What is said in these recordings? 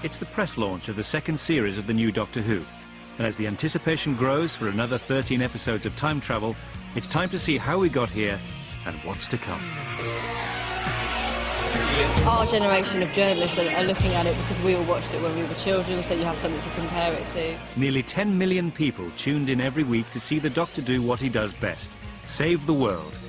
It's the press launch of the second series of the new Doctor Who. And as the anticipation grows for another 13 episodes of time travel, it's time to see how we got here and what's to come. Our generation of journalists are looking at it because we all watched it when we were children, so you have something to compare it to. Nearly 10 million people tuned in every week to see the Doctor do what he does best, save the world.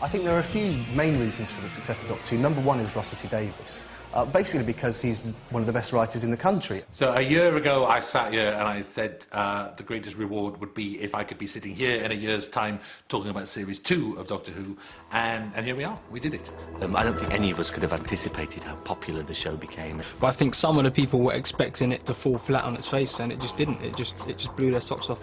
I think there are a few main reasons for the success of Doctor Who. Number one is Russell T Davies. Basically because he's one of the best writers in the country. So a year ago I sat here and I said the greatest reward would be if I could be sitting here in a year's time talking about Series 2 of Doctor Who, and here we are, we did it. I don't think any of us could have anticipated how popular the show became. But I think some of the people were expecting it to fall flat on its face, and it just didn't. It just blew their socks off.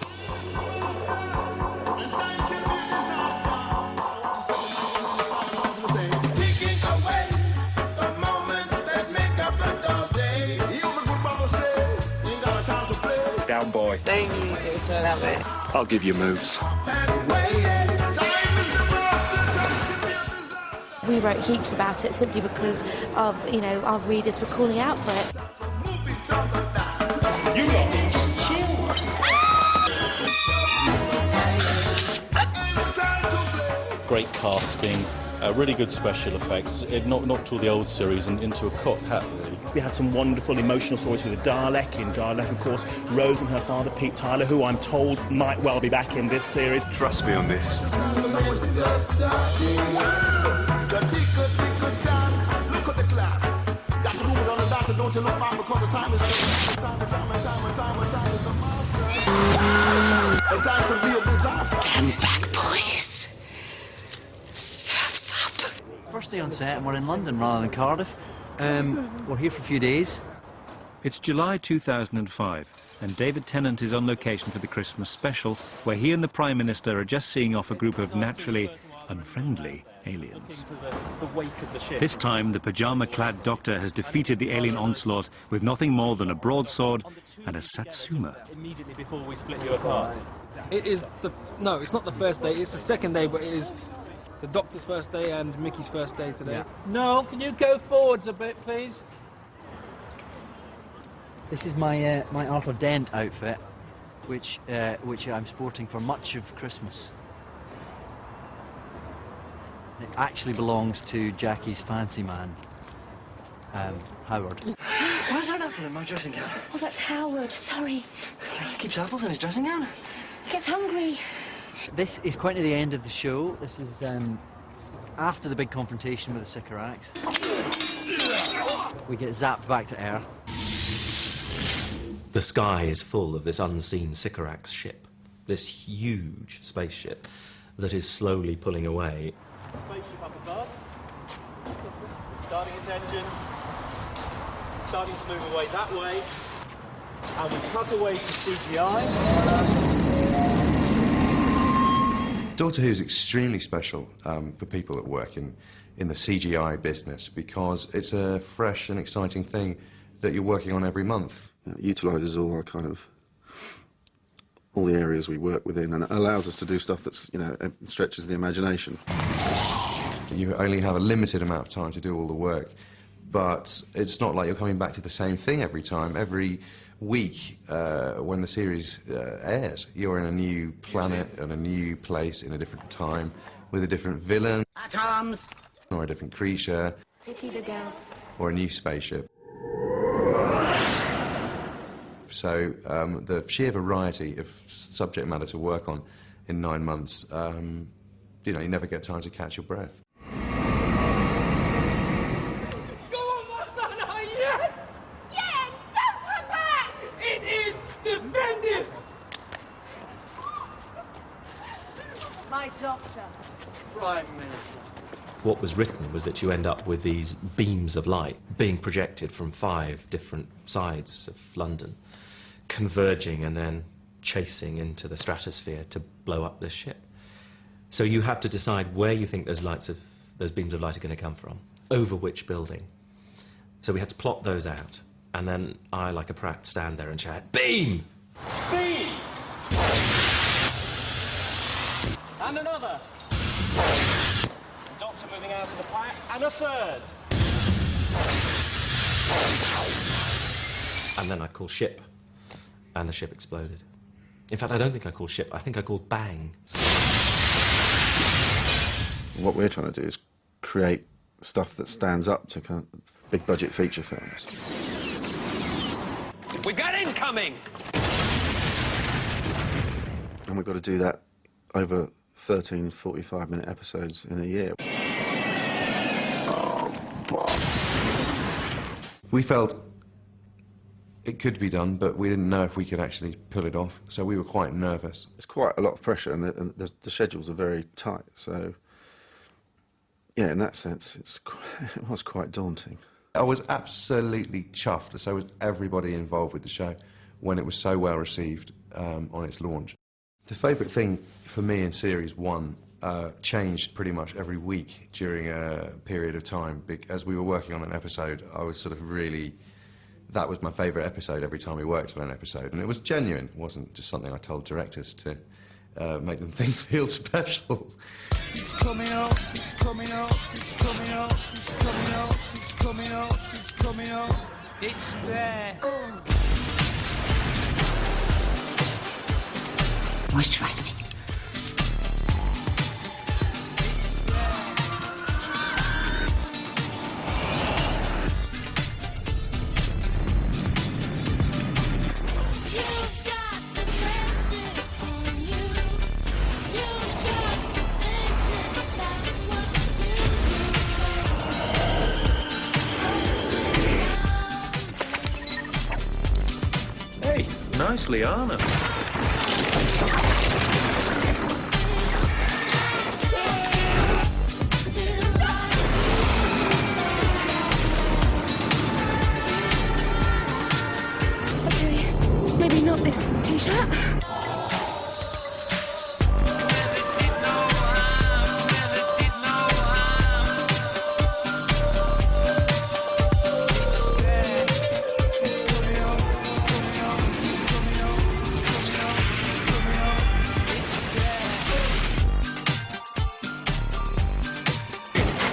Down, boy. Don't you love it? I'll give you moves. We wrote heaps about it simply because our readers were calling out for it. You lot just chill. Great casting, really good special effects. It knocked all the old series into a cocked hat, really. We had some wonderful emotional stories with a Dalek. In Dalek, of course, Rose and her father, Pete Tyler, who I'm told might well be back in this series. Trust me on this. Stand back, boys. Surf's up. First day on set, and we're in London rather than Cardiff. We're here for a few days. It's July 2005, and David Tennant is on location for the Christmas special, where he and the Prime Minister are just seeing off a group of naturally unfriendly aliens. This time, the pyjama-clad Doctor has defeated the alien onslaught with nothing more than a broadsword and a satsuma. Immediately before we split you apart. It is no, it's not the first day. It's the second day, but it is the Doctor's first day and Mickey's first day today. Yeah. No, can you go forwards a bit, please? This is my my Arthur Dent outfit, which I'm sporting for much of Christmas. It actually belongs to Jackie's fancy man, Howard. Why is there an apple in my dressing gown? Oh, that's Howard. Sorry. He keeps apples in his dressing gown. He gets hungry. This is quite near the end of the show. This is after the big confrontation with the Sycorax. We get zapped back to Earth. The sky is full of this unseen Sycorax ship, this huge spaceship that is slowly pulling away. Spaceship up above. It's starting its engines. It's starting to move away that way. And we cut away to CGI. Doctor Who is extremely special for people that work in the CGI business because it's a fresh and exciting thing that you're working on every month. It utilises all our all the areas we work within, and it allows us to do stuff that's, stretches the imagination. You only have a limited amount of time to do all the work, but it's not like you're coming back to the same thing every time. Every week, when the series airs, you're in a new planet, and a new place, in a different time, with a different villain, Atoms. or a different creature, Pity the girls. or a new spaceship. So the sheer variety of subject matter to work on in 9 months, you never get time to catch your breath. Go on, my son! Oh, yes! Yeah, don't come back! It is defended! My doctor. Prime Minister. What was written was that you end up with these beams of light being projected from 5 different sides of London, converging and then chasing into the stratosphere to blow up this ship. So you have to decide where you think those beams of light are going to come from, over which building. So we had to plot those out, and then I, like a prat, stand there and shout, "Beam!" Beam! And another. Doctor moving out of the pack, and a third. And then I'd call ship, and the ship exploded. In fact, I don't think I called ship, I think I called bang. What we're trying to do is create stuff that stands up to kind of big budget feature films. We got incoming! And we've got to do that over 13 45-minute episodes in a year. We felt it could be done, but we didn't know if we could actually pull it off, so we were quite nervous. It's quite a lot of pressure, and the schedules are very tight, so yeah, in that sense, it was quite daunting. I was absolutely chuffed, so was everybody involved with the show, when it was so well received on its launch. The favourite thing for me in Series 1 changed pretty much every week during a period of time. As we were working on an episode, I was sort of really... That was my favourite episode every time we worked on an episode. And it was genuine. It wasn't just something I told directors to make them feel special. It's coming up, it's coming up, it's coming up, it's coming up, it's coming up, it's coming up. It's there. Moisturise me. Hey, nicely, Anna. Okay, maybe not this t-shirt.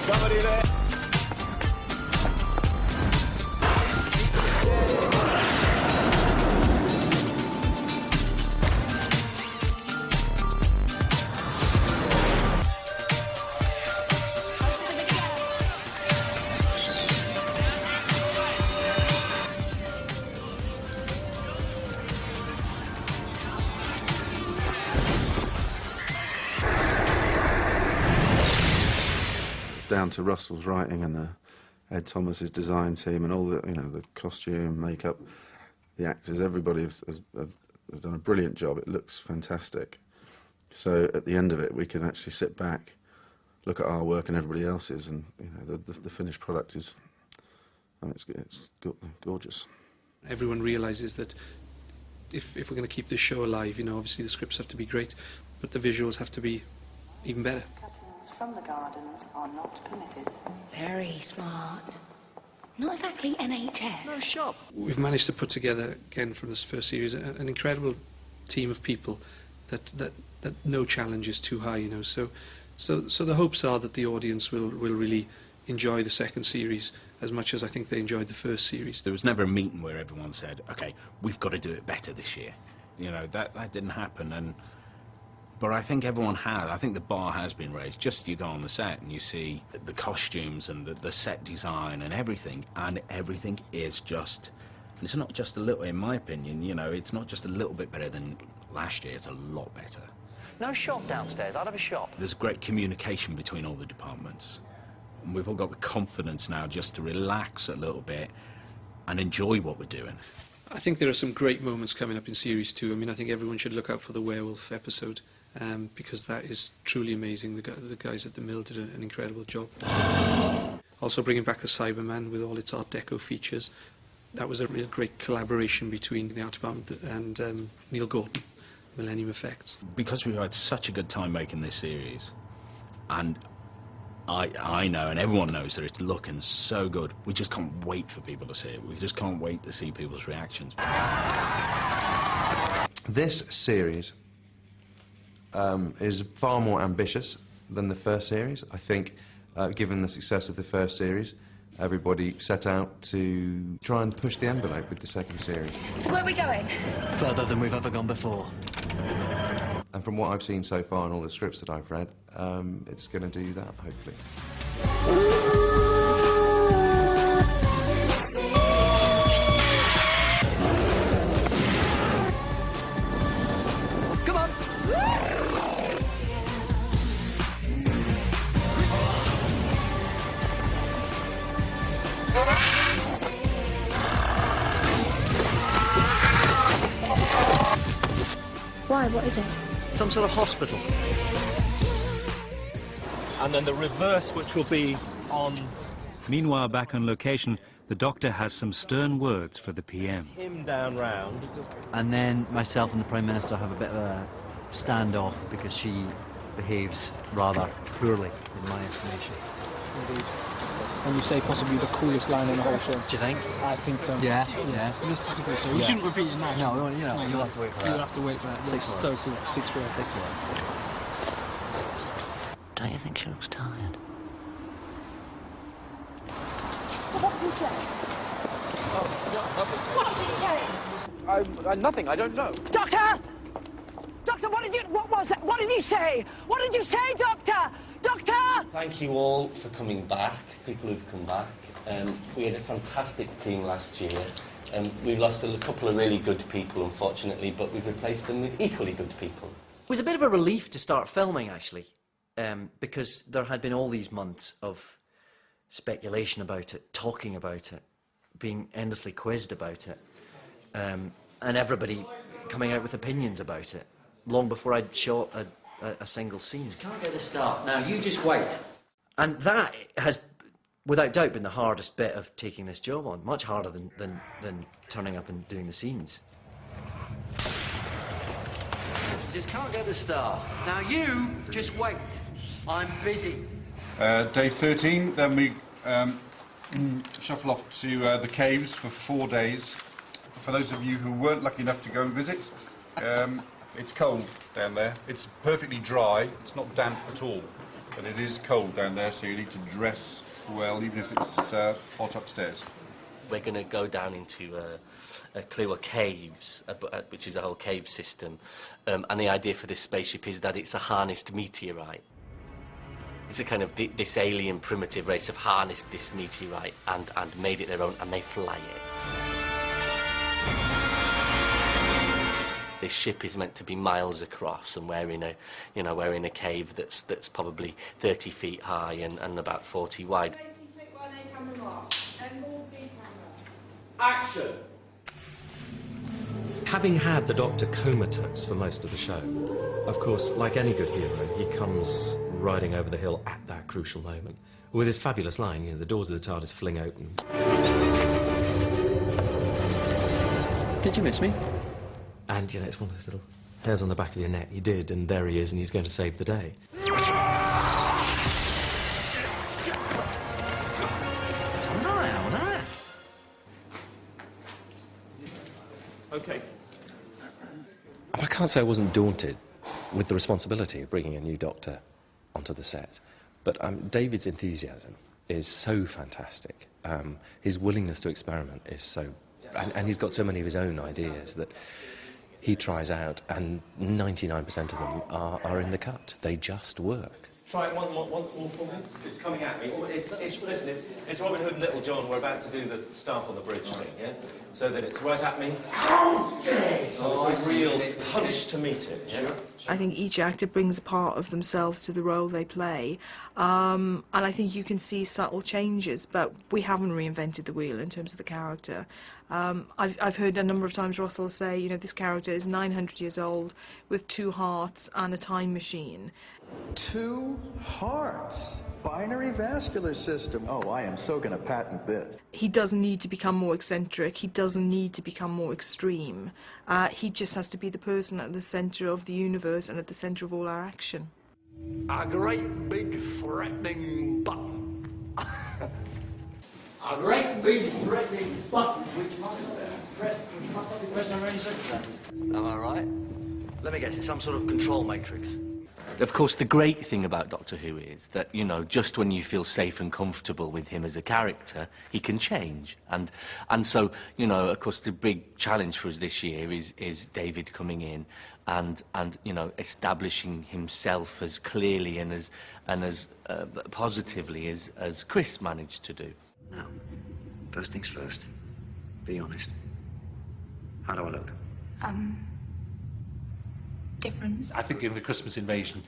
Somebody there. Down to Russell's writing and Ed Thomas's design team and all the, the costume, makeup, the actors, everybody has done a brilliant job. It looks fantastic. So at the end of it, we can actually sit back, look at our work and everybody else's, and the finished product is, it's gorgeous. Everyone realises that if we're going to keep this show alive, obviously the scripts have to be great, but the visuals have to be even better. From the gardens are not permitted. Very smart. Not exactly NHS. No shop. We've managed to put together, again, from this first series, an incredible team of people that no challenge is too high, So the hopes are that the audience will really enjoy the second series as much as I think they enjoyed the first series. There was never a meeting where everyone said, OK, we've got to do it better this year. That didn't happen. But I think everyone has. I think the bar has been raised. Just you go on the set and you see the costumes and the set design and everything is just... And it's not just a little, in my opinion, it's not just a little bit better than last year, it's a lot better. No shop downstairs, I'd have a shop. There's great communication between all the departments. And we've all got the confidence now just to relax a little bit and enjoy what we're doing. I think there are some great moments coming up in Series 2. I think everyone should look out for the werewolf episode. Because that is truly amazing. The guys at the mill did an incredible job. Also bringing back the Cyberman with all its Art Deco features. That was a real great collaboration between the art department and Neil Gorton, Millennium Effects. Because we've had such a good time making this series, and I know and everyone knows that it's looking so good, we just can't wait for people to see it. We just can't wait to see people's reactions. This series is far more ambitious than the first series. I think, given the success of the first series, everybody set out to try and push the envelope with the second series. So where are we going? Further than we've ever gone before. And from what I've seen so far and all the scripts that I've read, it's going to do that, hopefully. Come on! Why? What is it? Some sort of hospital. And then the reverse, which will be on Meanwhile, back on location, the Doctor has some stern words for the PM. him down round. And then myself and the Prime Minister have a bit of a standoff because she behaves rather poorly, in my estimation. Indeed. And you say possibly the coolest line in the whole show. Do you think? I think so. Yeah, yeah. In this particular show. You Yeah. shouldn't repeat it now. No, you know, you'll have to wait for that. You'll have to wait for that. Six It's so words. cool. 6 words. 6 words. 6. Don't you think she looks tired? What did he say? What did he say? Nothing. I don't know. Doctor! Doctor, what was that? What did he say? What did you say, Doctor? Doctor! Thank you all for coming back, people who've come back. We had a fantastic team last year. We've lost a couple of really good people, unfortunately, but we've replaced them with equally good people. It was a bit of a relief to start filming, actually, because there had been all these months of speculation about it, talking about it, being endlessly quizzed about it, and everybody coming out with opinions about it, long before I'd shot a single scene. Can't get the staff. Now, you just wait. And that has, without doubt, been the hardest bit of taking this job on, much harder than turning up and doing the scenes. You just can't get the staff. Now, you just wait. I'm busy. Day 13, then we shuffle off to the caves for 4 days. For those of you who weren't lucky enough to go and visit, it's cold down there. It's perfectly dry, it's not damp at all, but it is cold down there, so you need to dress well, even if it's hot upstairs. We're going to go down into Clewer Caves, which is a whole cave system, and the idea for this spaceship is that it's a harnessed meteorite. It's a kind of this alien primitive race have harnessed this meteorite and made it their own, and they fly it. This ship is meant to be miles across, and we're in a cave that's probably 30 feet high and about 40 wide. Action! Having had the Doctor comatose for most of the show, of course, like any good hero, he comes riding over the hill at that crucial moment with his fabulous line, you know, the doors of the TARDIS fling open. Did you miss me? And, you know, it's one of those little hairs on the back of your neck. You did, and there he is, and he's going to save the day. Okay. I can't say I wasn't daunted with the responsibility of bringing a new Doctor onto the set, but David's enthusiasm is so fantastic. His willingness to experiment is so... And he's got so many of his own ideas that he tries out, and 99% of them are in the cut. They just work. Try it once more for me. It's coming at me. Listen, it's Robin Hood and Little John. We're about to do the staff on the bridge thing, yeah? So that it's right at me. So it's a real punch to meet it, yeah? I think each actor brings a part of themselves to the role they play, and I think you can see subtle changes, but we haven't reinvented the wheel in terms of the character. I've heard a number of times Russell say, you know, this character is 900 years old with 2 hearts and a time machine. 2 hearts, binary vascular system. Oh, I am so going to patent this. He doesn't need to become more eccentric, he doesn't need to become more extreme. He just has to be the person at the centre of the universe and at the centre of all our action. A great big threatening button. A great big threatening button which must not be pressed under any circumstances. Am I right? Let me guess, it's some sort of control matrix. Of course, the great thing about Doctor Who is that, you know, just when you feel safe and comfortable with him as a character, he can change. And so, you know, of course, the big challenge for us this year is David coming in and you know, establishing himself as clearly and as positively as Chris managed to do. Now, first things first. Be honest. How do I look? Different. I think in the Christmas Invasion,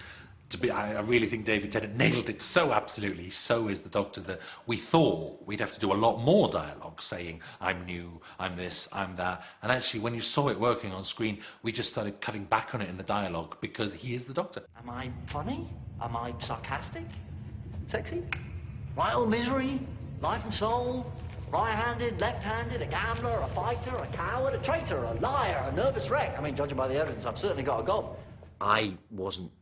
I really think David Tennant nailed it so absolutely. So is the Doctor that we thought we'd have to do a lot more dialogue, saying I'm new, I'm this, I'm that. And actually, when you saw it working on screen, we just started cutting back on it in the dialogue because he is the Doctor. Am I funny? Am I sarcastic? Sexy? Right old misery? Life and soul? Right-handed, left-handed, a gambler, a fighter, a coward, a traitor, a liar, a nervous wreck. I mean, judging by the evidence, I've certainly got a gob. I wasn't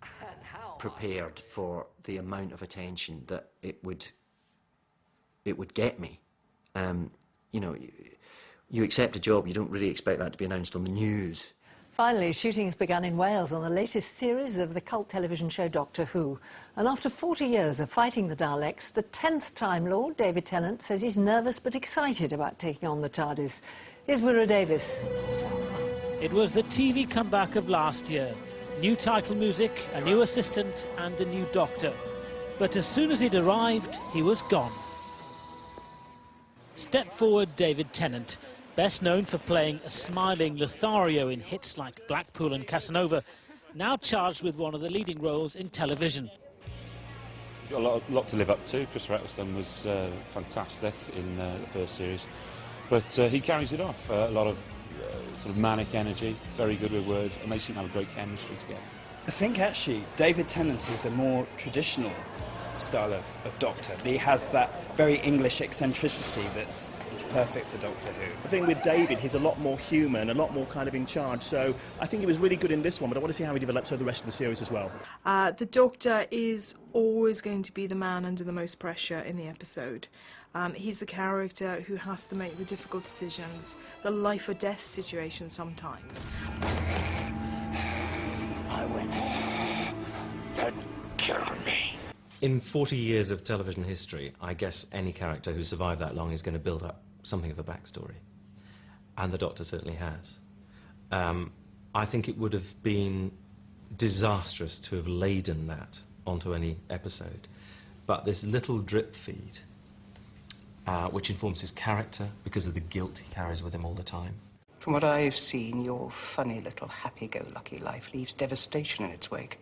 prepared for the amount of attention that it would get me. You know, you accept a job, you don't really expect that to be announced on the news. Finally, shooting's begun in Wales on the latest series of the cult television show Doctor Who. And after 40 years of fighting the Daleks, the 10th Time Lord, David Tennant, says he's nervous but excited about taking on the TARDIS. Here's Wirra Davis. It was the TV comeback of last year. New title music, a new assistant and a new Doctor. But as soon as he'd arrived, he was gone. Step forward David Tennant, best known for playing a smiling Lothario in hits like Blackpool and Casanova, now charged with one of the leading roles in television. He's got a lot to live up to. Chris Eccleston was fantastic in the first series, but he carries it off. A lot of sort of manic energy, very good with words, and they seem to have a great chemistry together. I think actually David Tennant is a more traditional style of Doctor. He has that very English eccentricity that's perfect for Doctor Who. I think with David, he's a lot more human, a lot more kind of in charge, so I think he was really good in this one, but I want to see how he develops over the rest of the series as well. The Doctor is always going to be the man under the most pressure in the episode. He's the character who has to make the difficult decisions, the life or death situation sometimes. I win. Then kill me. In 40 years of television history, I guess any character who survived that long is going to build up something of a backstory. And the Doctor certainly has. I think it would have been disastrous to have laden that onto any episode. But this little drip feed, which informs his character because of the guilt he carries with him all the time. From what I've seen, your funny little happy-go-lucky life leaves devastation in its wake.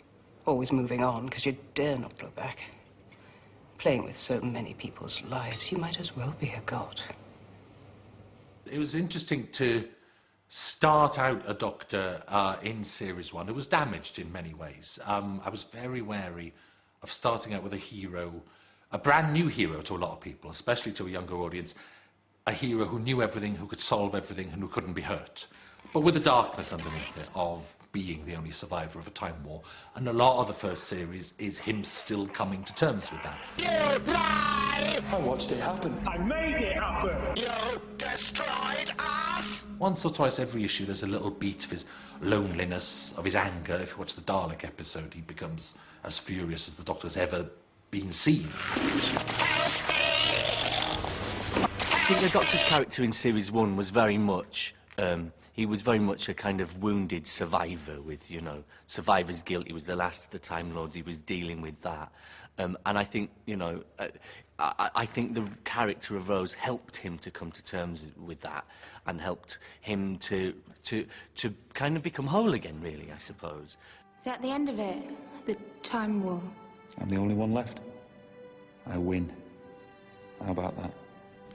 Always moving on, because you dare not look back. Playing with so many people's lives, you might as well be a god. It was interesting to start out a Doctor in Series 1 who was damaged in many ways. I was very wary of starting out with a hero, a brand new hero to a lot of people, especially to a younger audience, a hero who knew everything, who could solve everything, and who couldn't be hurt. But with the darkness underneath it of being the only survivor of a time war, and a lot of the first series is him still coming to terms with that. You lie! I watched it happen. I made it happen! You destroyed us! Once or twice every issue there's a little beat of his loneliness, of his anger. If you watch the Dalek episode, he becomes as furious as the Doctor's ever been seen. I think the Doctor's character in Series 1 was very much he was very much a kind of wounded survivor with, you know, survivor's guilt. He was the last of the Time Lords. He was dealing with that. And I think, you know, I think the character of Rose helped him to come to terms with that and helped him to kind of become whole again, really, I suppose. Is that the end of it? The Time War? I'm the only one left. I win. How about that?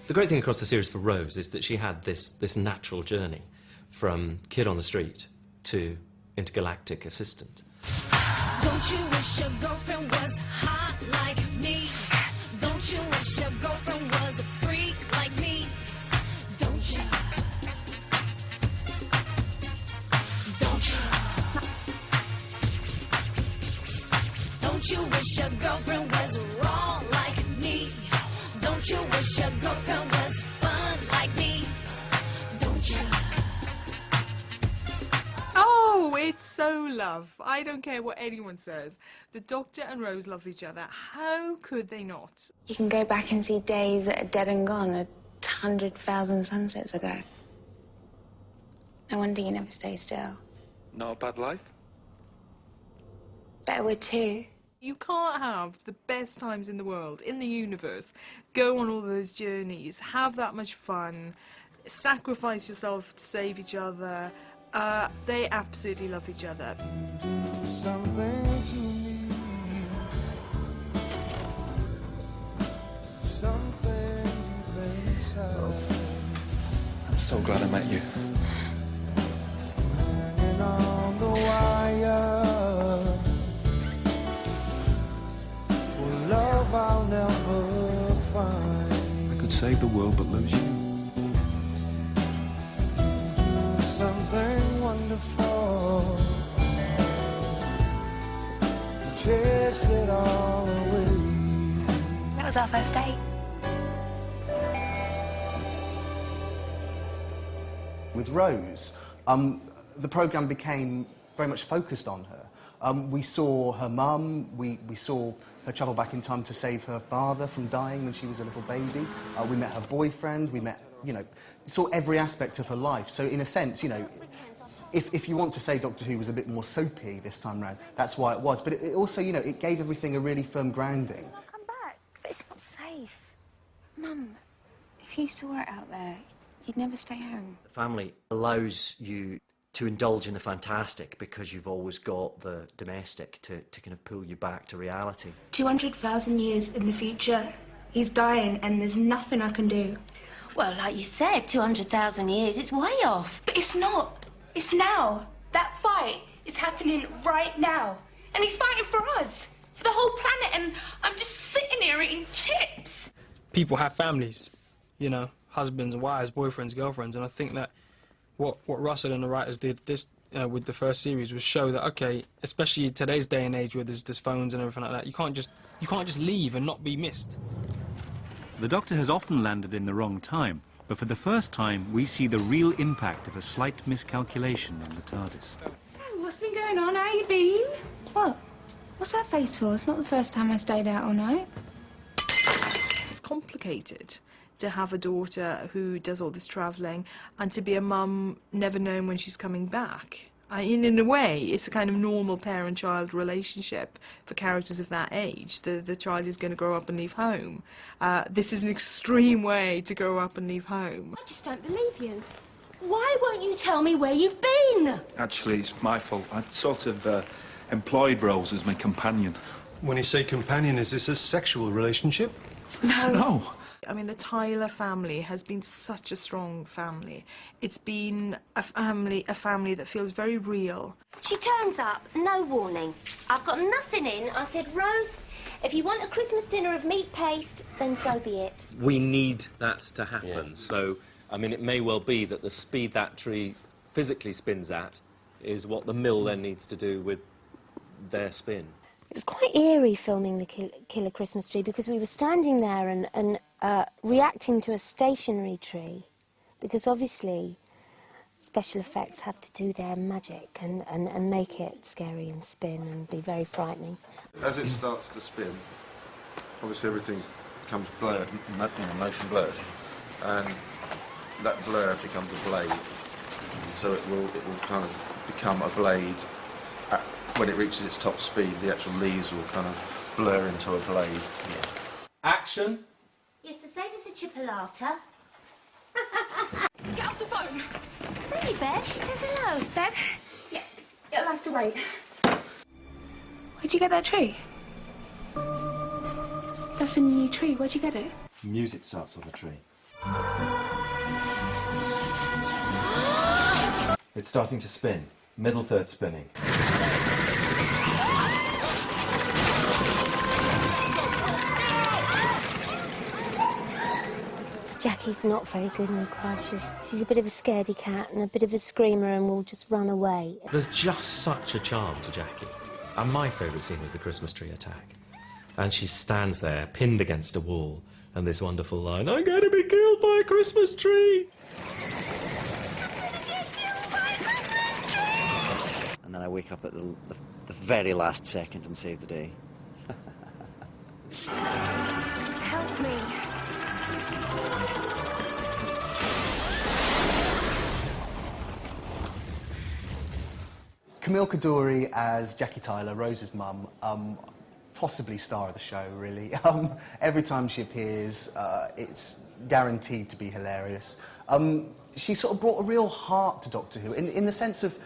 The great thing across the series for Rose is that she had this natural journey from kid on the street to intergalactic assistant. Don't you wish your girlfriend was hot like me? Don't you wish your girlfriend was a freak like me? Don't you? Don't you? Don't you wish your girlfriend was wrong like me? Don't you wish your girlfriend was fun like me? Don't you? Oh, it's so love. I don't care what anyone says. The Doctor and Rose love each other. How could they not? You can go back and see days that are dead and gone 100,000 sunsets ago. No wonder you never stay still. Not a bad life? Better with two. You can't have the best times in the world, in the universe, go on all those journeys, have that much fun, sacrifice yourself to save each other. They absolutely love each other. Something to me. Something deep inside. I'm so glad I met you. Hanging on the wire. For love I'll never find. I could save the world but lose you. Something wonderful. Chase it all away. That was our first date. With Rose, the programme became very much focused on her. We saw her mum, we saw her travel back in time to save her father from dying when she was a little baby. We met her boyfriend, we met, you know, saw every aspect of her life. So in a sense, you know, if you want to say Doctor Who was a bit more soapy this time round, that's why it was. But it also, you know, it gave everything a really firm grounding. I'll come back, but it's not safe. Mum, if you saw it out there, you'd never stay home. Family allows you to indulge in the fantastic because you've always got the domestic to kind of pull you back to reality. 200,000 years in the future, he's dying and there's nothing I can do. Well, like you said, 200,000 years, it's way off. But it's not. It's now. That fight is happening right now. And he's fighting for us, for the whole planet, and I'm just sitting here eating chips. People have families, you know, husbands, wives, boyfriends, girlfriends, and I think that what Russell and the writers did this with the first series was show that, okay, especially in today's day and age where there's phones and everything like that, you can't just leave and not be missed. The Doctor has often landed in the wrong time, but for the first time we see the real impact of a slight miscalculation in the TARDIS. So, what's been going on? How you been? What? What's that face for? It's not the first time I stayed out all night. It's complicated to have a daughter who does all this travelling and to be a mum never knowing when she's coming back. In a way, it's a kind of normal parent-child relationship for characters of that age. The child is going to grow up and leave home. This is an extreme way to grow up and leave home. I just don't believe you. Why won't you tell me where you've been? Actually, it's my fault. I'd sort of employed Rose as my companion. When you say companion, is this a sexual relationship? No. I mean, the Tyler family has been such a strong family. It's been a family that feels very real. She turns up, no warning. I've got nothing in. I said, Rose, if you want a Christmas dinner of meat paste, then so be it. We need that to happen. So, I mean, it may well be that the speed that tree physically spins at is what the mill then needs to do with their spin. It was quite eerie filming the Killer Christmas Tree because we were standing there and reacting to a stationary tree because obviously special effects have to do their magic and make it scary and spin and be very frightening. As it starts to spin, obviously everything becomes blurred, motion blurred, and that blur becomes a blade. So it will kind of become a blade. When it reaches its top speed, the actual leaves will kind of blur into a blade. Yeah. Action. Yes, to say there's a chipolata. Get off the phone. See, Bev, she says hello. Bev? Yeah, you'll have to wait. Where'd you get that tree? That's a new tree. Where'd you get it? Music starts on the tree. It's starting to spin. Middle third spinning. Jackie's not very good in a crisis. She's a bit of a scaredy cat and a bit of a screamer and will just run away. There's just such a charm to Jackie. And my favourite scene was the Christmas tree attack. And she stands there, pinned against a wall, and this wonderful line, "I'm going to be killed by a Christmas tree!" And and then I wake up at the very last second and save the day. Help me. Camille Kaduri as Jackie Tyler, Rose's mum, possibly star of the show, really. Every time she appears, it's guaranteed to be hilarious. She sort of brought a real heart to Doctor Who, in the sense of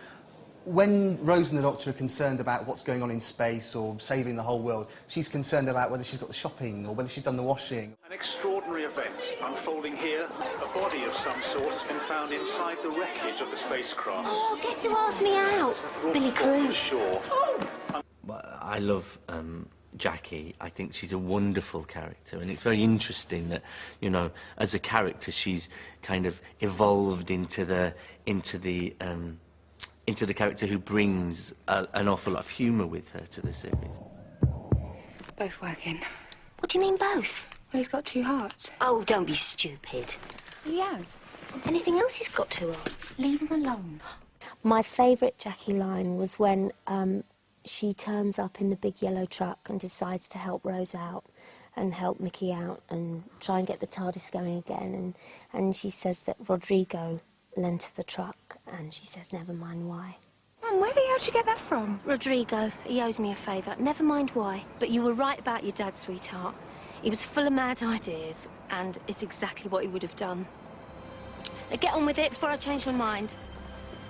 when Rose and the Doctor are concerned about what's going on in space or saving the whole world, she's concerned about whether she's got the shopping or whether she's done the washing. An extraordinary event unfolding here. A body of some sort has been found inside the wreckage of the spacecraft. Oh, guess who asked me out? Billy Crew. Sure. Well, I love Jackie. I think she's a wonderful character, and it's very interesting that, you know, as a character, she's kind of evolved into the character who brings an awful lot of humour with her to the series. Both working. What do you mean both? Well, he's got two hearts. Oh, don't be stupid. He has. Anything else he's got two of? Leave him alone. My favourite Jackie line was when she turns up in the big yellow truck and decides to help Rose out and help Mickey out and try and get the TARDIS going again. And she says that Rodrigo lent her the truck, and she says, never mind why. Mum, where the hell did you get that from? Rodrigo, he owes me a favour. Never mind why. But you were right about your dad, sweetheart. He was full of mad ideas, and it's exactly what he would have done. Now get on with it before I change my mind.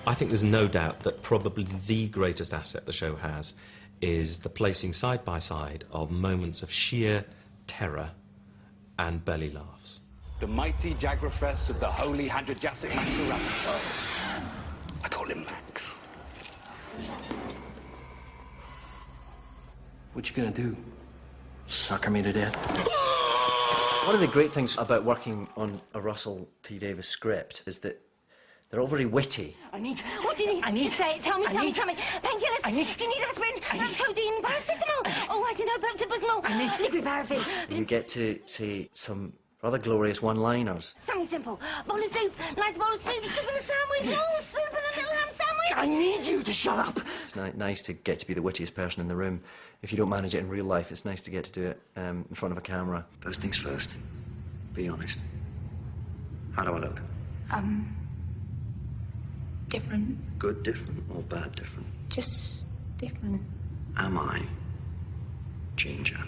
I think there's no doubt that probably the greatest asset the show has is the placing side by side of moments of sheer terror and belly laughs. The mighty Jagrafess of the holy Hadrajassic Maxoraptor. I call him Max. What you gonna do? Sucker me to death? One of the great things about working on a Russell T Davies script is that they're all very witty. I need... What do you need? Just say it. Tell me. Painkillers? Do you need aspirin? Codeine? Paracetamol? Oh, I don't know, Pepto-Bismol? Liquid paraffin? You get to say some rather glorious one-liners. Something simple. Bowl of soup. Nice bowl of soup. Soup and a sandwich. Oh, soup and a little ham sandwich. I need you to shut up! It's nice to get to be the wittiest person in the room. If you don't manage it in real life, it's nice to get to do it in front of a camera. First things first. Be honest. How do I look? Different. Good different or bad different? Just different. Am I Ginger?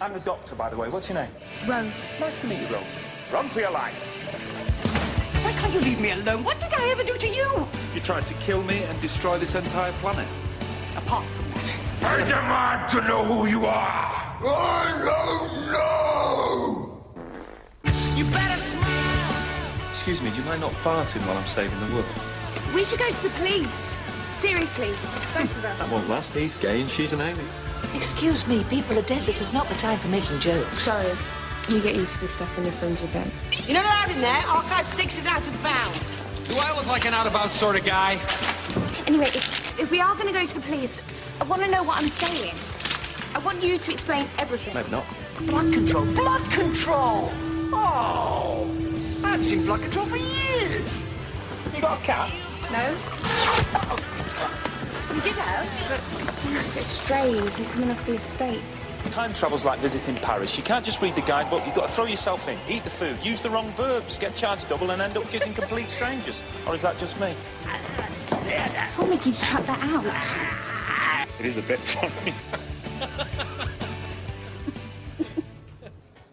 I'm the doctor, by the way. What's your name? Rose. Nice to meet you, Rose. Run for your life. Why can't you leave me alone? What did I ever do to you? You tried to kill me and destroy this entire planet. Apart from that. I demand to know who you are! I don't know! You better smile! Excuse me, do you mind not farting while I'm saving the world? We should go to the police. Seriously. Both of us. That won't last. He's gay and she's an alien. Excuse me, people are dead. This is not the time for making jokes. Sorry. You get used to this stuff when you're friends with Ben. You're not allowed in there. Archive 6 is out of bounds. Do I look like an out-of-bounds sort of guy? Anyway, if we are going to go to the police, I want to know what I'm saying. I want you to explain everything. Maybe not. Blood control. Blood control! Oh! I haven't seen blood control for years. You got a cat? No. We did have, but we just get strays and coming off the estate. Time travel's like visiting Paris. You can't just read the guidebook. You've got to throw yourself in, eat the food, use the wrong verbs, get charged double and end up kissing complete strangers. Or is that just me? I told Mickey to track that out. It is a bit funny.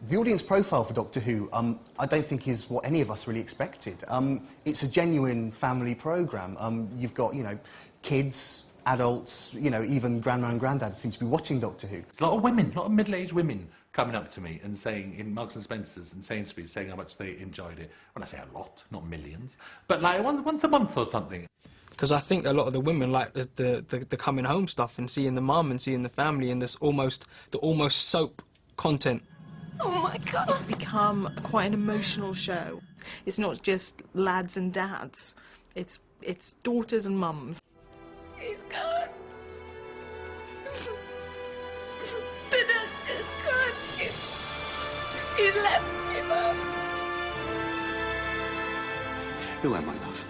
The audience profile for Doctor Who, I don't think is what any of us really expected. It's a genuine family programme. You've got, you know, kids, adults, you know, even grandma and granddad seem to be watching Doctor Who. There's a lot of women, a lot of middle-aged women coming up to me and saying, in Marks and Spencer's and Sainsbury's, saying how much they enjoyed it. When I say a lot, not millions, but like once a month or something. Because I think a lot of the women like the coming home stuff and seeing the mum and seeing the family and the almost soap content. Oh my God! It's become quite an emotional show. It's not just lads and dads. It's daughters and mums. He's gone. The doctor's gone. He left me, Mum. Who am I, love?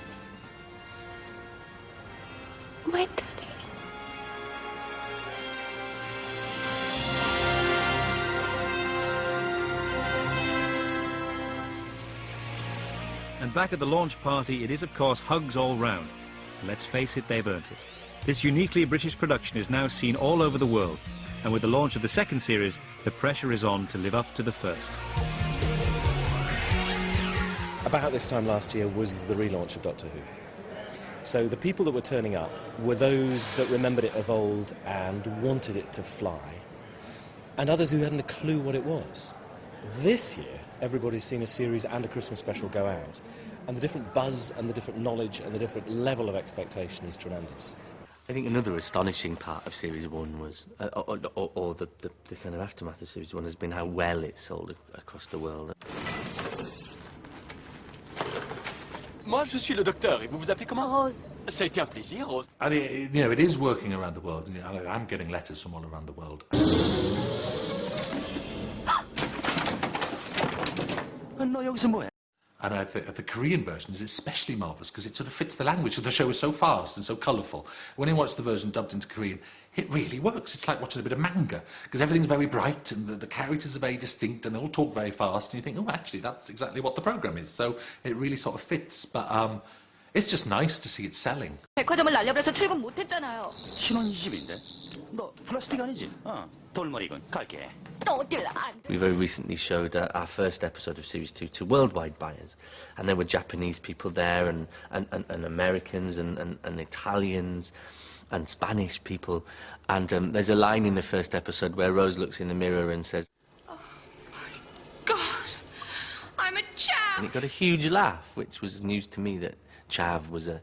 And back at the launch party, it is of course hugs all round. And let's face it, they've earned it. This uniquely British production is now seen all over the world, and with the launch of the second series, the pressure is on to live up to the first. About this time last year was the relaunch of Doctor Who. So the people that were turning up were those that remembered it of old and wanted it to fly, and others who hadn't a clue what it was. This year, everybody's seen a series and a Christmas special go out, and the different buzz and the different knowledge and the different level of expectation is tremendous. I think another astonishing part of Series 1 was, or the kind of aftermath of Series 1 has been how well it's sold across the world. Moi, je suis le docteur, et vous vous appelez comment? Rose. Ça a été un plaisir, Rose. And it is working around the world. I'm getting letters from all around the world. 너 여기서 뭐해? And I think the Korean version is especially marvellous because it sort of fits the language. So the show is so fast and so colourful. When you watch the version dubbed into Korean, it really works. It's like watching a bit of manga because everything's very bright and the characters are very distinct and they all talk very fast. And you think, oh, actually, that's exactly what the programme is. So it really sort of fits. But it's just nice to see it selling. 백화점을 날려버려서 출근 못했잖아요. 신혼 이 집인데. 너 플라스틱 아니지? 돌머리군. 갈게. We very recently showed our first episode of Series 2 to worldwide buyers, and there were Japanese people there, and Americans, and Italians, and Spanish people, and there's a line in the first episode where Rose looks in the mirror and says, "Oh my God, I'm a chav!" And it got a huge laugh, which was news to me that chav was a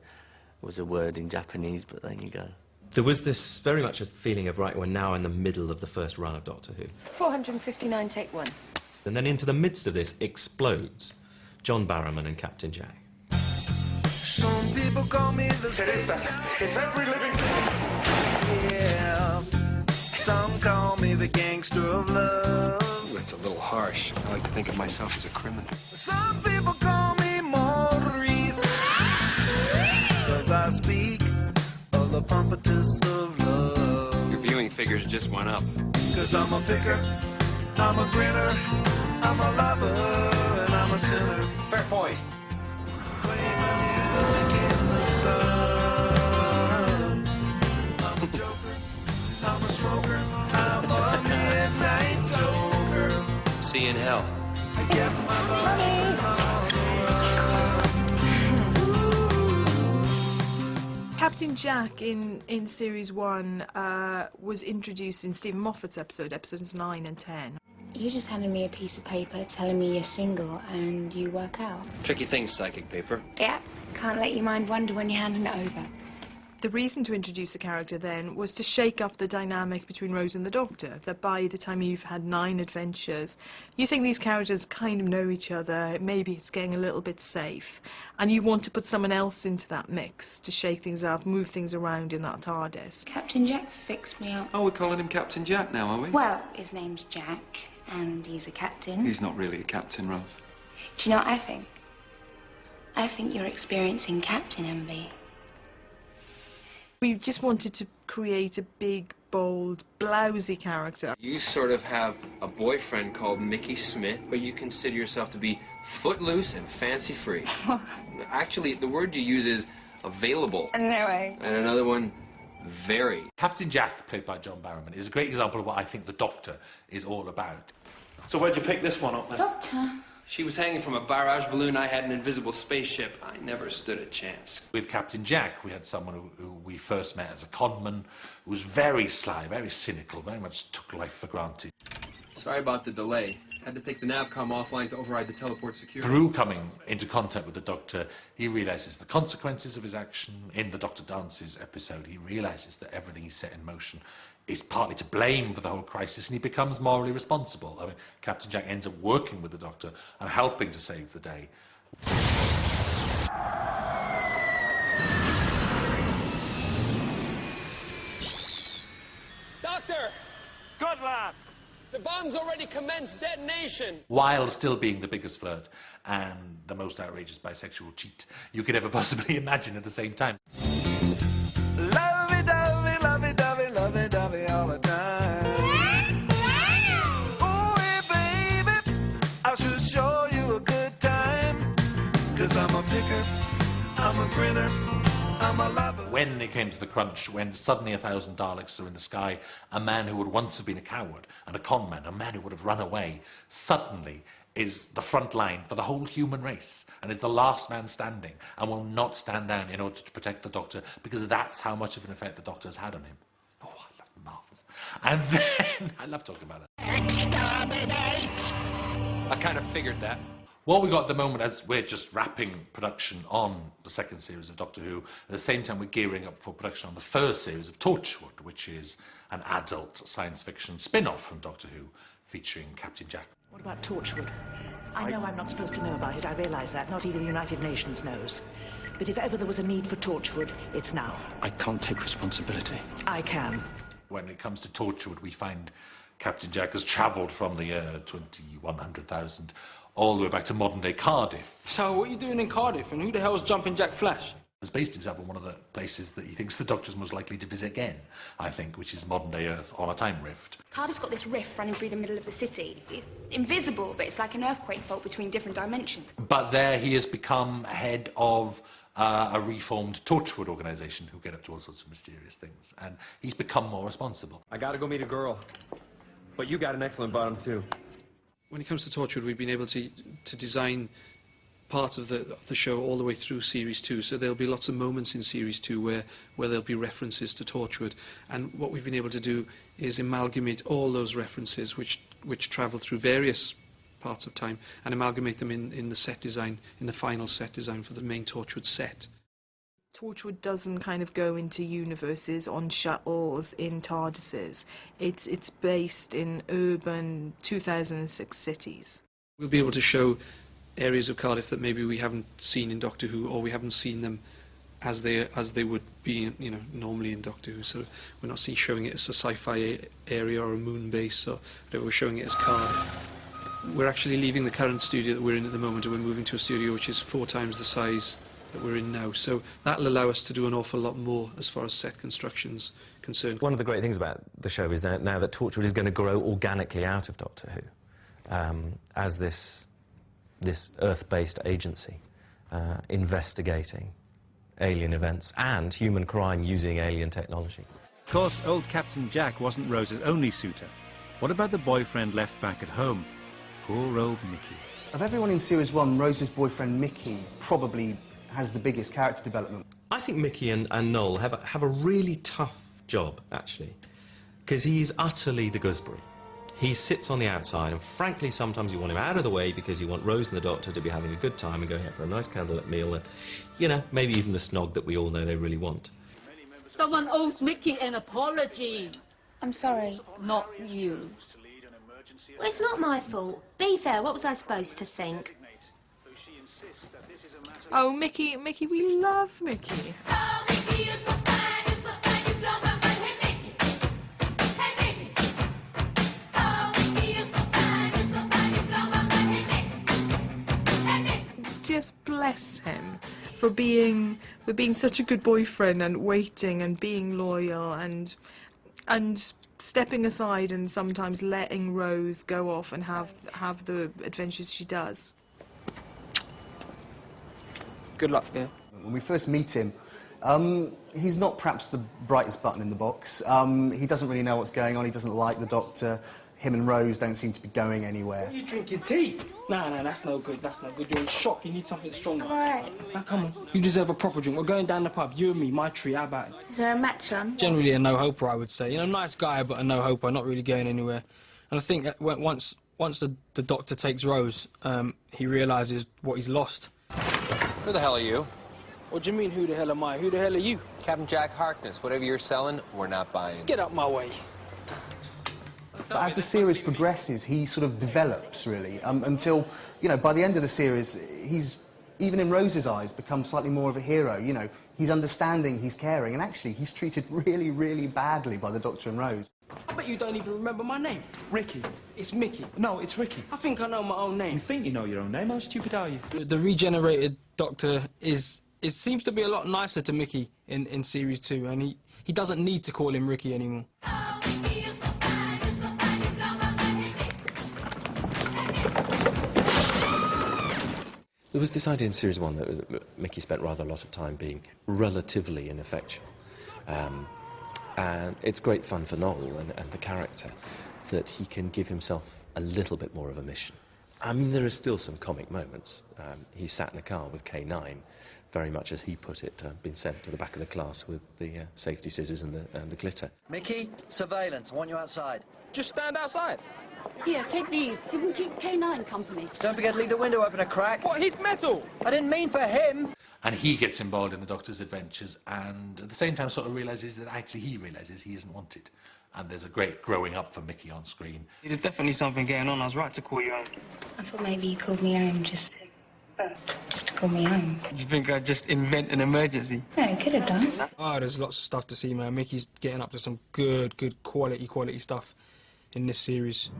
word in Japanese, but there you go. There was this very much a feeling of, right, we're now in the middle of the first run of Doctor Who. 459, take one. And then into the midst of this explodes John Barrowman and Captain Jack. Some people call me the Teresa. It's every living thing. Yeah. Some call me the gangster of love. It's a little harsh. I like to think of myself as a criminal. Some people call me Maurice. 'Cause I speak of the pompatus of love. Your viewing figures just went up. 'Cause I'm a picker, I'm a grinner, I'm a lover, and I'm a sinner. Fair point. Play my music in the sun. I'm a joker, I'm a smoker, I'm a midnight joker. See you in hell. I get my money on the Captain Jack in Series 1 was introduced in Stephen Moffat's episodes 9 and 10. You just handed me a piece of paper telling me you're single and you work out. Tricky things, psychic paper. Yeah, can't let your mind wander when you're handing it over. The reason to introduce the character then was to shake up the dynamic between Rose and the Doctor, that by the time you've had 9 adventures, you think these characters kind of know each other, maybe it's getting a little bit safe, and you want to put someone else into that mix to shake things up, move things around in that TARDIS. Captain Jack fixed me up. Oh, we're calling him Captain Jack now, are we? Well, his name's Jack, and he's a captain. He's not really a captain, Rose. Do you know what I think? I think you're experiencing captain envy. We just wanted to create a big, bold, blousy character. You sort of have a boyfriend called Mickey Smith, but you consider yourself to be footloose and fancy-free. Actually, the word you use is available. No way. And another one, very. Captain Jack, played by John Barrowman, is a great example of what I think the Doctor is all about. So where'd you pick this one up then? Doctor? She was hanging from a barrage balloon. I had an invisible spaceship. I never stood a chance. With Captain Jack, we had someone who we first met as a conman, who was very sly, very cynical, very much took life for granted. Sorry about the delay. Had to take the navcom offline to override the teleport security. Through coming into contact with the Doctor, he realises the consequences of his action. In the Doctor Dances episode, he realises that everything he set in motion is partly to blame for the whole crisis, and he becomes morally responsible. I mean, Captain Jack ends up working with the Doctor and helping to save the day. Doctor! Good lad. The bomb's already commenced detonation. While still being the biggest flirt and the most outrageous bisexual cheat you could ever possibly imagine at the same time. Lovey-dovey, lovey-dovey, lovey-dovey all the time. Oh, hey, baby, I should show you a good time. 'Cause I'm a came to the crunch when suddenly 1,000 Daleks are in the sky. A man who would once have been a coward and a con man, a man who would have run away, suddenly is the front line for the whole human race and is the last man standing and will not stand down in order to protect the Doctor, because that's how much of an effect the Doctor has had on him. Oh, I love the Marvels. And then, I love talking about it. I kind of figured that. What we got at the moment, as we're just wrapping production on the second series of Doctor Who, at the same time we're gearing up for production on the first series of Torchwood, which is an adult science fiction spin-off from Doctor Who, featuring Captain Jack. What about Torchwood? I know I'm not supposed to know about it, I realise that. Not even the United Nations knows. But if ever there was a need for Torchwood, it's now. I can't take responsibility. I can. When it comes to Torchwood, we find Captain Jack has travelled from the year 2100,000 all the way back to modern-day Cardiff. So what are you doing in Cardiff, and who the hell's Jumping Jack Flash? He's based himself on one of the places that he thinks the Doctor's most likely to visit again, I think, which is modern-day Earth on a time rift. Cardiff's got this rift running through the middle of the city. It's invisible, but it's like an earthquake fault between different dimensions. But there he has become head of a reformed Torchwood organisation who get up to all sorts of mysterious things, and he's become more responsible. I gotta go meet a girl. But you got an excellent bottom, too. When it comes to Torchwood, we've been able to design part of the show all the way through Series 2, so there'll be lots of moments in Series 2 where there'll be references to Torchwood, and what we've been able to do is amalgamate all those references which travel through various parts of time and amalgamate them in the set design, in the final set design for the main Torchwood set. Torchwood doesn't kind of go into universes on shuttles in TARDISes. It's based in urban 2006 cities. We'll be able to show areas of Cardiff that maybe we haven't seen in Doctor Who, or we haven't seen them as they would be, you know, normally in Doctor Who. So we're not showing it as a sci-fi area or a moon base, or whatever. We're showing it as Cardiff. We're actually leaving the current studio that we're in at the moment, and we're moving to a studio which is 4 times the size that we're in now. So that'll allow us to do an awful lot more as far as set construction's concerned. One of the great things about the show is that now that Torchwood is going to grow organically out of Doctor Who as this Earth-based agency investigating alien events and human crime using alien technology. Of course, old Captain Jack wasn't Rose's only suitor. What about the boyfriend left back at home? Poor old Mickey. Of everyone in Series 1, Rose's boyfriend Mickey probably has the biggest character development. I think Mickey and Noel have a really tough job, actually, because he's utterly the gooseberry. He sits on the outside, and frankly, sometimes you want him out of the way because you want Rose and the Doctor to be having a good time and going out for a nice candlelit meal and, you know, maybe even the snog that we all know they really want. Someone owes Mickey an apology. I'm sorry. Not you. Well, it's not my fault. Be fair, what was I supposed to think? Oh, Mickey, we love Mickey. Oh, Mickey, you're so fine, you blow my mind. Hey, Mickey. Hey, Mickey. Oh, Mickey, you're so fine, you blow my mind. Hey, Mickey. Hey, Mickey. Just bless him for being such a good boyfriend and waiting and being loyal and stepping aside and sometimes letting Rose go off and have the adventures she does. Good luck, yeah. When we first meet him, he's not perhaps the brightest button in the box. He doesn't really know what's going on. He doesn't like the Doctor. Him and Rose don't seem to be going anywhere. Are you drinking tea? No, that's no good. That's no good. You're in shock. You need something stronger. All right. Now, come on. You deserve a proper drink. We're going down the pub. You and me, my tree. How about it? Is there a match on? Generally a no-hoper, I would say. You know, nice guy, but a no-hoper, not really going anywhere. And I think that once the Doctor takes Rose, he realises what he's lost. Who the hell are you? What do you mean, who the hell am I? Who the hell are you? Captain Jack Harkness. Whatever you're selling, we're not buying. Get out my way. But as the series progresses, he sort of develops, really, until, you know, by the end of the series, he's, even in Rose's eyes, become slightly more of a hero. You know, he's understanding, he's caring, and actually, he's treated really, really badly by the Doctor and Rose. I bet you don't even remember my name. Ricky. It's Mickey. No, it's Ricky. I think I know my own name. You think you know your own name? How stupid are you? The regenerated Doctor seems to be a lot nicer to Mickey in Series 2, and he doesn't need to call him Ricky anymore. There was this idea in Series 1 that Mickey spent rather a lot of time being relatively ineffectual. And it's great fun for Noel and the character that he can give himself a little bit more of a mission. I mean, there are still some comic moments. He sat in a car with K9, very much as he put it, been sent to the back of the class with the safety scissors and the glitter. Mickey, surveillance. I want you outside. Just stand outside. Here, take these. You can keep K9 company. Don't forget to leave the window open a crack. What, he's metal? I didn't mean for him. And he gets involved in the Doctor's adventures and at the same time sort of realises that actually he realises he isn't wanted. And there's a great growing up for Mickey on screen. There's definitely something going on. I was right to call you home. I thought maybe you called me home just to call me home. You think I'd just invent an emergency? No, you could have done. Oh, there's lots of stuff to see, man. Mickey's getting up to some good quality stuff in this series.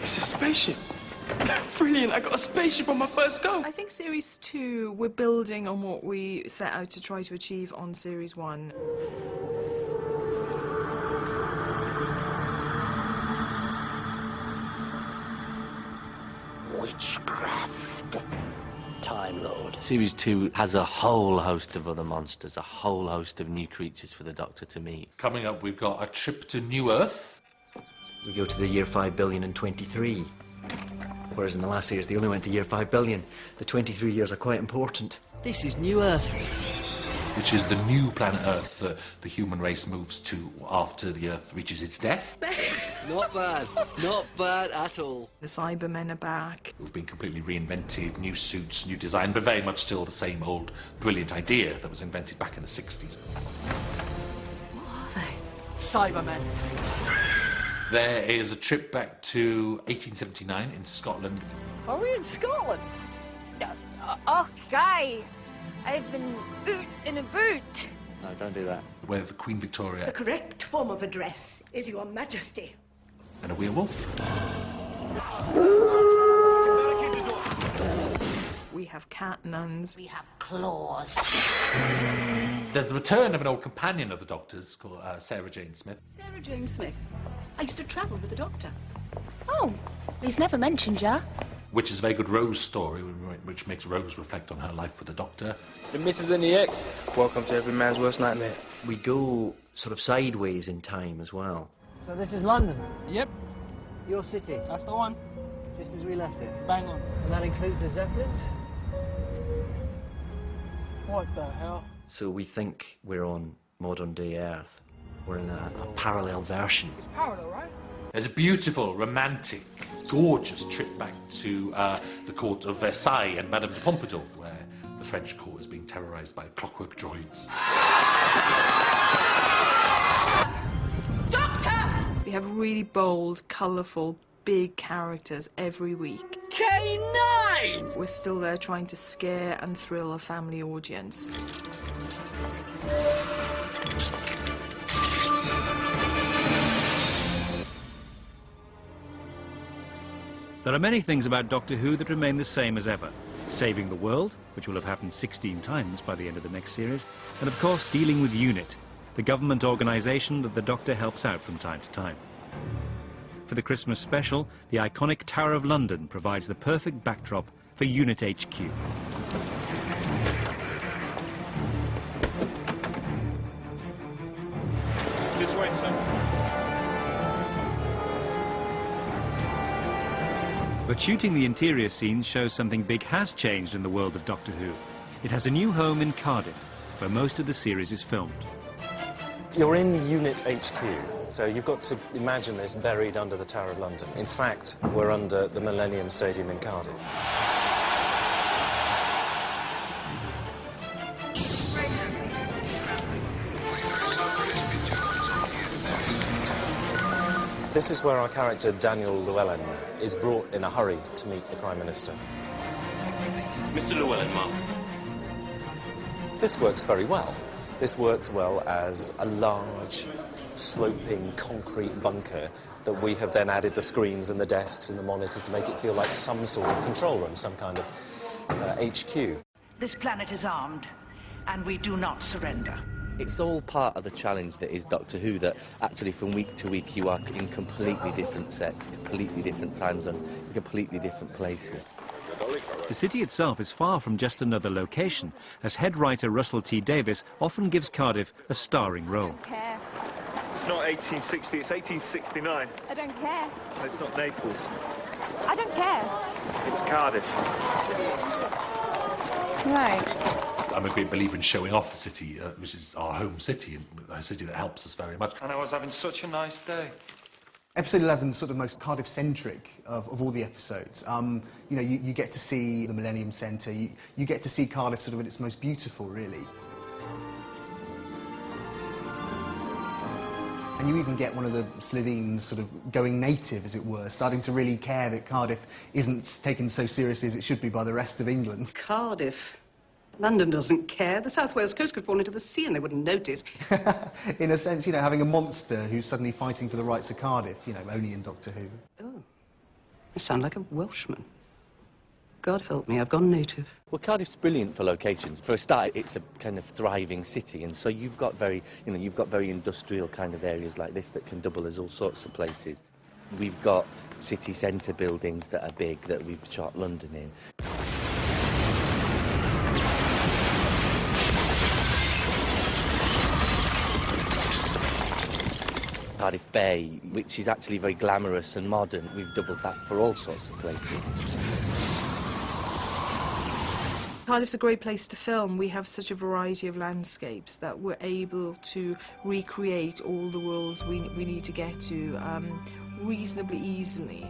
It's a spaceship. Brilliant, I got a spaceship on my first go. I think Series 2, we're building on what we set out to try to achieve on Series 1. Witchcraft. Time Lord. Series 2 has a whole host of other monsters, a whole host of new creatures for the Doctor to meet. Coming up, we've got a trip to New Earth. We go to the year 5 billion and 23. Whereas in the last series, they only went to year 5 billion. The 23 years are quite important. This is New Earth. Which is the new planet Earth that the human race moves to after the Earth reaches its death. Not bad. Not bad at all. The Cybermen are back. Who've been completely reinvented, new suits, new design, but very much still the same old brilliant idea that was invented back in the 60s. What are they? Cybermen. There is a trip back to 1879 in Scotland. Are we in Scotland? Okay. I've been boot in a boot. No, don't do that. Where the Queen Victoria The correct form of address is Your Majesty. and a werewolf. We have cat nuns. We have claws. There's the return of an old companion of the Doctor's called Sarah Jane Smith. Sarah Jane Smith. I used to travel with the Doctor. Oh, he's never mentioned ya. Which is a very good Rose story, which makes Rose reflect on her life with the Doctor. The Missus and the Ex. Welcome to every man's worst nightmare. We go sort of sideways in time as well. So this is London? Yep. Your city? That's the one. Just as we left it? Bang on. And that includes the Zeppelins? What the hell? So we think we're on modern-day Earth. We're in a parallel version. It's parallel, right? There's a beautiful, romantic, gorgeous trip back to the court of Versailles and Madame de Pompadour, where the French court is being terrorised by clockwork droids. Doctor! We have really bold, colourful, big characters every week. K9! We're still there trying to scare and thrill a family audience. There are many things about Doctor Who that remain the same as ever. Saving the world, which will have happened 16 times by the end of the next series, and of course dealing with UNIT, the government organisation that the Doctor helps out from time to time. For the Christmas special, the iconic Tower of London provides the perfect backdrop for UNIT HQ. This way, sir. But shooting the interior scenes shows something big has changed in the world of Doctor Who. It has a new home in Cardiff, where most of the series is filmed. You're in Unit HQ, so you've got to imagine this buried under the Tower of London. In fact, we're under the Millennium Stadium in Cardiff. This is where our character Daniel Llewellyn is brought in a hurry to meet the Prime Minister. Mr. Llewellyn, Mum. This works very well. This works well as a large, sloping concrete bunker that we have then added the screens and the desks and the monitors to make it feel like some sort of control room, some kind of HQ. This planet is armed, and we do not surrender. It's all part of the challenge that is Doctor Who, that actually from week to week you are in completely different sets, completely different time zones, in completely different places. The city itself is far from just another location, as head writer Russell T Davies often gives Cardiff a starring role. Care. It's not 1860, it's 1869. I don't care. It's not Naples. I don't care. It's Cardiff. Right. I'm a great believer in showing off the city, which is our home city, and a city that helps us very much. And I was having such a nice day. Episode 11 is sort of most Cardiff-centric of all the episodes. You know, you get to see the Millennium Centre, you get to see Cardiff sort of at its most beautiful, really. And you even get one of the Slitheen's sort of going native, as it were, starting to really care that Cardiff isn't taken so seriously as it should be by the rest of England. Cardiff. London doesn't care. The South Wales coast could fall into the sea and they wouldn't notice. In a sense, you know, having a monster who's suddenly fighting for the rights of Cardiff, you know, only in Doctor Who. Oh, I sound like a Welshman. God help me, I've gone native. Well, Cardiff's brilliant for locations. For a start, it's a kind of thriving city, and so you've got very industrial kind of areas like this that can double as all sorts of places. We've got city centre buildings that are big that we've shot London in. Cardiff Bay, which is actually very glamorous and modern. We've doubled that for all sorts of places. Cardiff's a great place to film. We have such a variety of landscapes that we're able to recreate all the worlds we need to get to reasonably easily.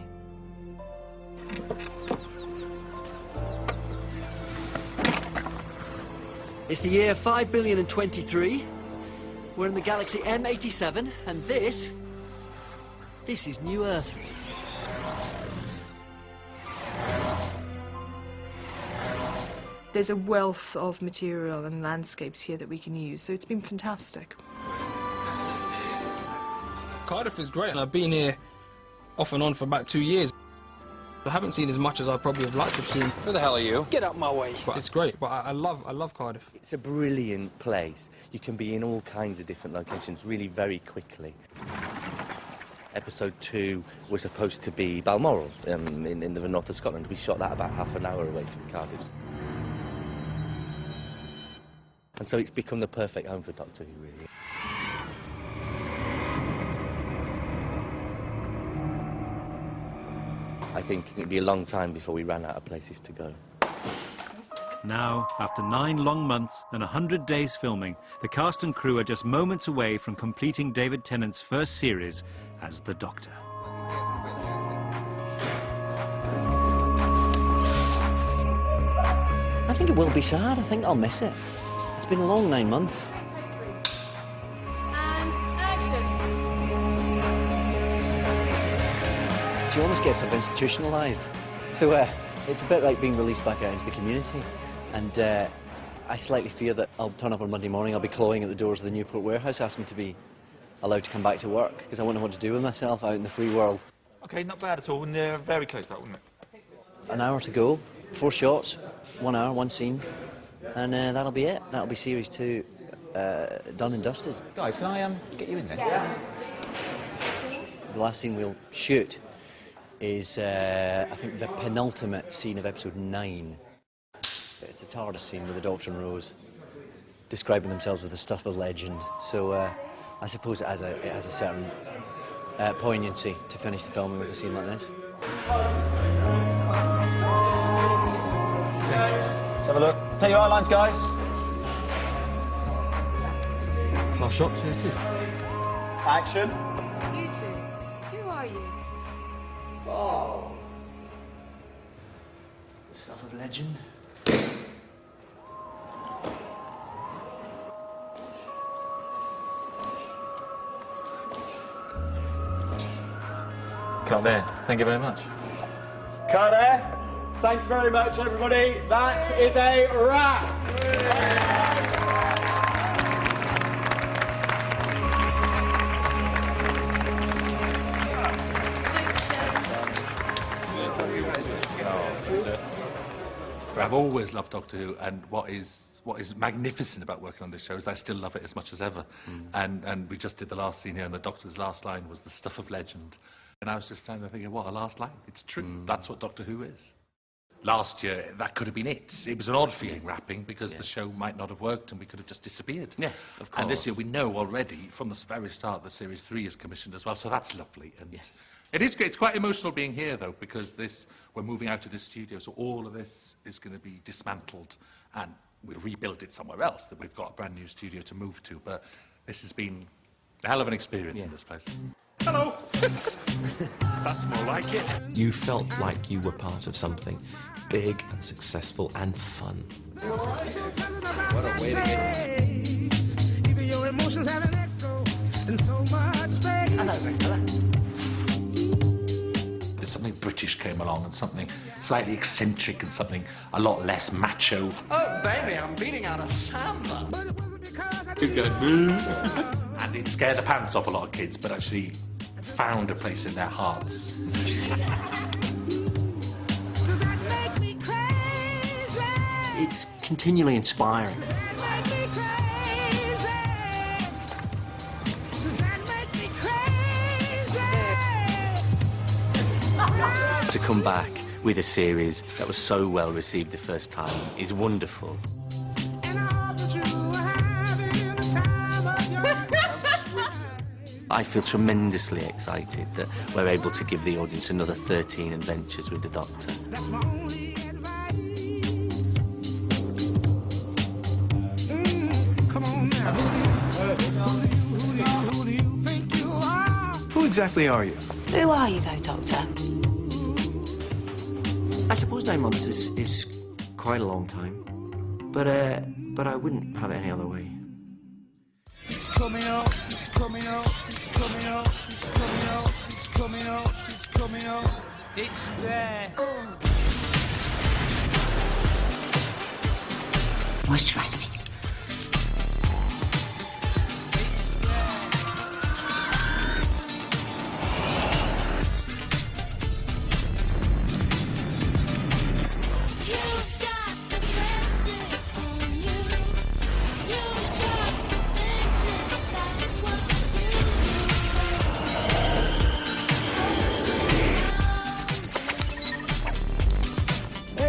It's the year 5,023,000,000. We're in the galaxy M87, and this is New Earth. There's a wealth of material and landscapes here that we can use, so it's been fantastic. Cardiff is great, and I've been here off and on for about 2 years. I haven't seen as much as I probably have liked to have seen. Who the hell are you? Get out my way. But it's great, but I love Cardiff. It's a brilliant place. You can be in all kinds of different locations really very quickly. Episode 2 was supposed to be Balmoral in the north of Scotland. We shot that about half an hour away from Cardiff. And so it's become the perfect home for Doctor Who, really. I think it'd be a long time before we ran out of places to go. Now, after 9 long months and 100 days filming, the cast and crew are just moments away from completing David Tennant's first series as the Doctor. I think it will be sad. I think I'll miss it. It's been a long 9 months. And action. She almost gets sort of institutionalised. So it's a bit like being released back out into the community. And I slightly fear that I'll turn up on Monday morning, I'll be clawing at the doors of the Newport warehouse asking to be allowed to come back to work, because I won't know what to do with myself out in the free world. OK, not bad at all, and very close to that, wasn't it? An hour to go, 4 shots, 1 hour, 1 scene, and that'll be it. That'll be series 2 done and dusted. Guys, can I get you in there? Yeah. The last scene we'll shoot is, I think, the penultimate scene of episode 9. It's a TARDIS scene with the Doctor and Rose describing themselves with the stuff of legend. So I suppose it has a certain poignancy to finish the filming with a scene like this. Let's have a look. Take your eye lines, guys. Last shot, series 2. Action. You two, who are you? Oh. The stuff of legend. Cut there. Thank you very much. Cut there. Thanks very much, everybody. That is a wrap. I've always loved Doctor Who, and what is magnificent about working on this show is I still love it as much as ever. And we just did the last scene here, and the Doctor's last line was the stuff of legend. And I was just standing there thinking, what a last line. It's true. That's what Doctor Who is. last year, that could have been it. It was an odd feeling wrapping because the show might not have worked and we could have just disappeared. Yes, of course. And this year we know already from the very start that Series 3 is commissioned as well, so that's lovely. And yes. It is great. It's quite emotional being here, though, because we're moving out of this studio, so all of this is going to be dismantled and we'll rebuild it somewhere else, that we've got a brand new studio to move to. But this has been a hell of an experience in this place. Hello! That's more like it. You felt like you were part of something big and successful and fun. What a way to get... Even your emotions have an echo in so much space. Hello. Something British came along and something slightly eccentric and something a lot less macho. Oh, baby, I'm beating out a samba. And it scared the pants off a lot of kids, but actually found a place in their hearts. It's continually inspiring. To come back with a series that was so well received the first time is wonderful. I feel tremendously excited that we're able to give the audience another 13 adventures with the Doctor. Who exactly are you? Who are you, though, Doctor? I suppose 9 months is quite a long time, but I wouldn't have it any other way. Coming up, coming up, coming up, coming up, coming up, coming up. It's there. Moisturise me.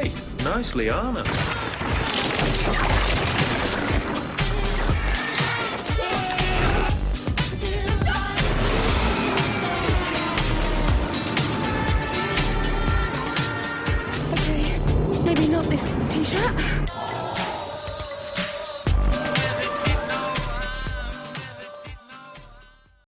Hey, nicely, Anna. Okay, maybe not this t-shirt.